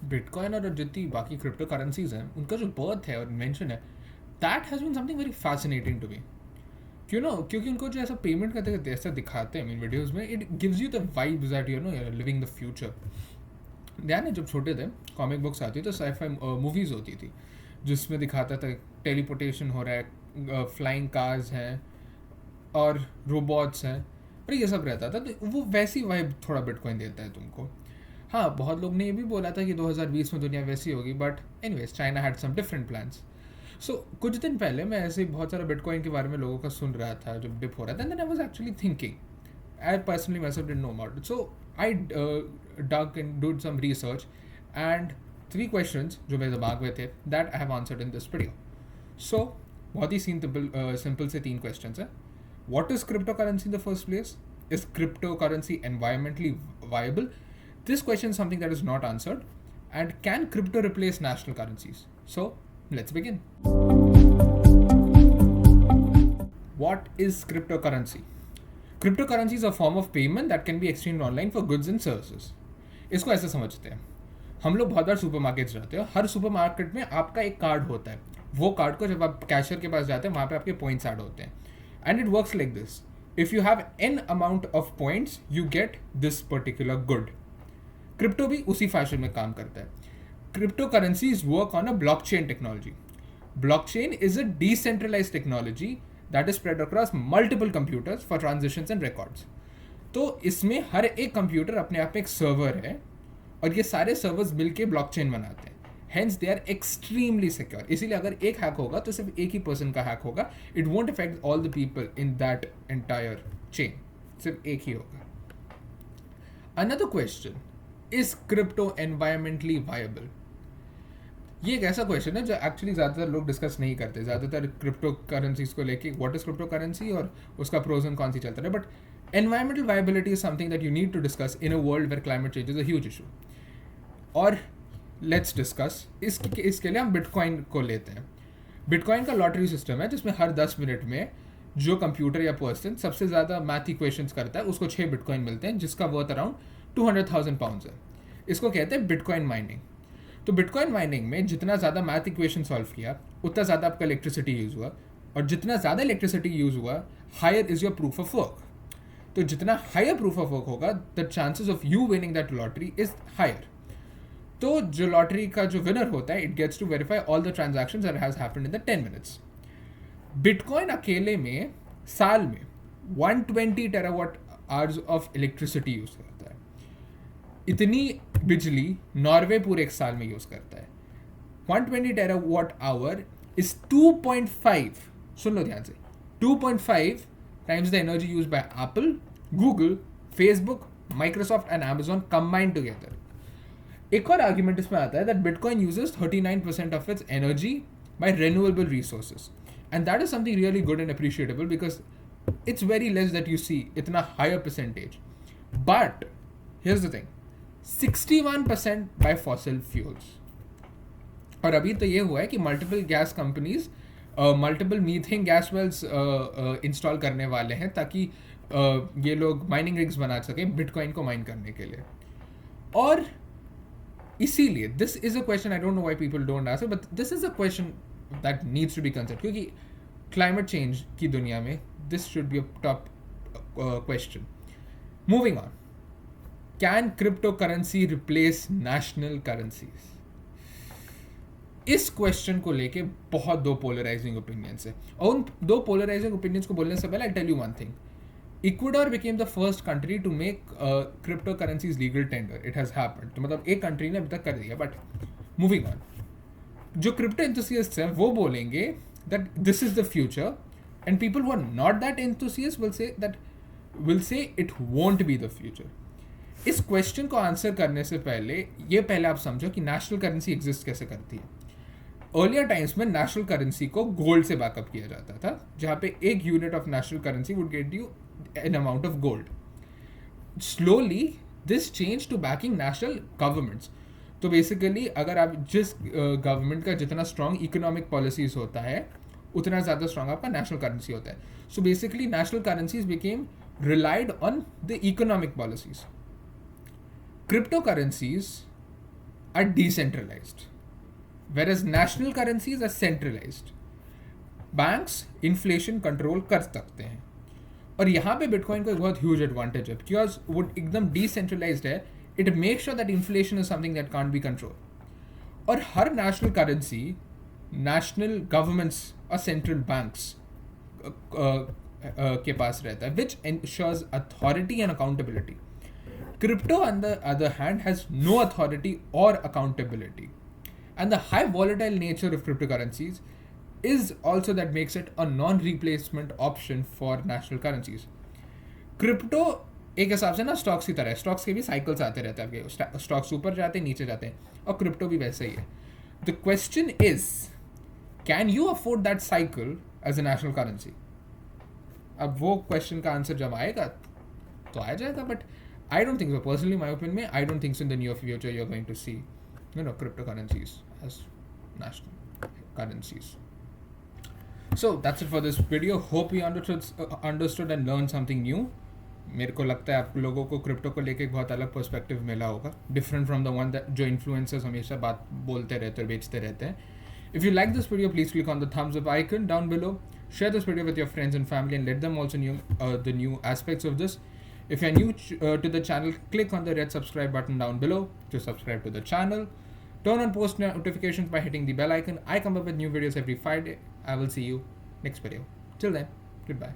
Bitcoin और जितनी बाकी क्रिप्टो करेंसीज हैं उनका जो बर्थ है और इन्वेंशन है, that has been something very fascinating to me. क्यों नो, क्योंकि उनको जो ऐसा पेमेंट करते करते ऐसा दिखाते हैं मीन वीडियोज़ में, it gives you the vibes that you know living the future. ध्यान है जब छोटे थे कॉमिक बुक्स आती तो साइफाई मूवीज़ होती थी जिसमें दिखाता था टेलीपोर्टेशन हो रहा है, फ्लाइंग कार्स हैं और रोबोट्स हैं, और ये सब रहता था, तो वो वैसी वाइब थोड़ा बिटकॉइन देता है तुमको। हाँ, बहुत लोग ने ये भी बोला था कि 2020 में दुनिया वैसी होगी, but anyways China had some different plans. So कुछ दिन पहले मैं ऐसे ही बहुत सारा बिटकॉइन के बारे में लोगों का सुन रहा था जब डिप हो रहा था, and then I was actually thinking, I personally myself didn't know about it. So I dug and did some research, and 3 questions जो मेरे दिमाग में थे that I have answered in this video. So बहुत ही simple से 3 questions हैं. What is cryptocurrency in the first place? Is cryptocurrency environmentally viable? This question is something that is not answered. And can crypto replace national currencies? So let's begin. What is cryptocurrency? Cryptocurrency is a form of payment that can be exchanged online for goods and services. इसको ऐसे समझते हैं, हम लोग बहुत बार supermarkets जाते हैं, हर supermarket में आपका एक कार्ड होता है, वो कार्ड को जब आप कैशियर के पास जाते हैं वहाँ पे आपके पॉइंट्स ऐड होते हैं, and it works like this, if you have an amount of points you get this particular good. Crypto भी उसी फैशन में काम करता है। Crypto currencies work on a blockchain technology. Blockchain is a decentralized technology that is spread across multiple computers for transitions and records. तो इसमें हर एक computer अपने आप में एक सर्वर है और ये सारे सर्वर्स मिलके ब्लॉकचेन बनाते हैं, hence they are extremely secure. इसीलिए अगर एक हैक होगा तो सिर्फ एक ही पर्सन का हैक होगा, it won't affect all the people in that entire chain, सिर्फ एक ही होगा। Another question, is crypto environmentally viable? ये एक ऐसा क्वेश्चन है जो एक्चुअली ज़्यादातर लोग डिस्कस नहीं करते। ज़्यादातर क्रिप्टो करेंसीज को लेके व्हाट इज क्रिप्टो करेंसी और उसका प्रोज एंड कौन सी चलता है, but environmental viability is something that you need to discuss in a world where climate change is a huge issue. और लेट्स डिस्कस इसके लिए हम बिटकॉइन को लेते हैं। बिटकॉइन का लॉटरी सिस्टम है जिसमें हर 10 मिनट में जो कंप्यूटर या पर्सन सबसे ज़्यादा मैथ इक्वेशंस करता है उसको 6 बिटकॉइन मिलते हैं, जिसका वर्थ अराउंड 200,000 पाउंड्स है। इसको कहते हैं बिटकॉइन माइनिंग। तो बिटकॉइन माइनिंग में जितना ज़्यादा मैथ इक्वेशन सॉल्व किया उतना ज़्यादा आपका इलेक्ट्रिसिटी यूज़ हुआ, और जितना ज़्यादा इलेक्ट्रिसिटी यूज़ हुआ higher is your proof of work. तो जितना हायर प्रूफ ऑफ वर्क होगा the chances of you winning that lottery is higher. तो जो लॉटरी का जो विनर होता है it gets to verify all the transactions that has happened in the 10 minutes. Bitcoin अकेले में साल में 120 terawatt hours of electricity use करता है। इतनी बिजली नॉर्वे पूरे एक साल में यूज़ करता है। 120 टेरावाट आवर इज 2.5, सुन लो ध्यान से, 2.5 times the energy use by Apple, Google, Facebook, Microsoft and Amazon combined together. एक और आर्ग्यूमेंट इसमें आता है that bitcoin uses 39% of its energy by renewable resources, and that is something really good and appreciable because it's very less that you see इतना higher percentage. But here's the thing, 61% by fossil fuels. और अभी तो ये हुआ है कि multiple gas companies multiple methane gas wells install करने वाले हैं ताकि ये लोग माइनिंग रिग्स बना सकें बिटकॉइन को माइन करने के लिए। और इसीलिए this is a question, I don't know why people don't answer, but this is a question that needs to be considered, क्योंकि क्लाइमेट चेंज की दुनिया में this should be a top question. Moving on, can crypto currency replace national currencies? इस question को लेके बहुत दो polarising opinions है, और उन दो पोलराइजिंग ओपिनियंस को बोलने से पहले I tell you one thing. Ecuador became the first country to make crypto currencies legal tender. It has happened, तो मतलब एक कंट्री ने अभी तक कर दिया। बट मूविंग ऑन, जो क्रिप्टो एंथुसियस्ट हैं वो बोलेंगे that this is the future, and people who are not that enthusiast will say it won't be the future. इस क्वेश्चन को आंसर करने से पहले आप समझो कि नेशनल करेंसी एग्जिस्ट कैसे करती है। अर्लियर टाइम्स में नेशनल करेंसी को गोल्ड से बैकअप किया जाता था, जहाँ पे एक unit of national currency would get you an amount of gold. Slowly this change to backing national governments. तो बेसिकली अगर आप जिस गवर्नमेंट का जितना स्ट्रॉन्ग इकोनॉमिक पॉलिसीज होता है उतना ज़्यादा स्ट्रॉन्ग आपका नेशनल करेंसी होता है। So basically national currencies became relied on the economic policies. Crypto currencies are decentralized, whereas national currencies are centralized. Banks inflation control कर सकते हैं, और यहाँ पे बिटकॉइन का एक बहुत ह्यूज एडवांटेज है, बिकॉज वो एकदम डिसेंट्रलाइज्ड है. It make sure that inflation is something that can't be control. और हर नेशनल करेंसी नेशनल गवर्नमेंट्स और सेंट्रल बैंक्स के पास रहता है, which ensures authority and accountability. Crypto, on the other hand, has no authority or accountability. And the high volatile nature of cryptocurrencies is also that makes it a non-replacement option for national currencies. Crypto एक हिसाब से ना stocks की तरह है. Stocks के भी cycles आते रहते हैं, आपके स्टॉक्स ऊपर जाते हैं नीचे जाते हैं, और क्रिप्टो भी वैसे ही है. The question is, can you afford that cycle as a national currency? अब वो क्वेश्चन का आंसर जब आएगा तो आ जाएगा, but I don't think so. Personally, my opinion, I don't think so in the near future you're going to see, cryptocurrencies as national currencies. So that's it for this video. Hope you understood and learned something new. मेरे को लगता है आप लोगों को crypto को लेके एक बहुत अलग पर्सपेक्टिव मिला होगा, different from the one that जो इन्फ्लुएंसर्स हमेशा बात बोलते रहते और बेचते रहते हैं. If you like this video, please click on the thumbs up icon down below. Share this video with your friends and family and let them also know the new aspects of this. If you're new to the channel, click on the red subscribe button down below to subscribe to the channel. Turn on post notifications by hitting the bell icon. I come up with new videos every Friday. I will see you next video. Till then, goodbye.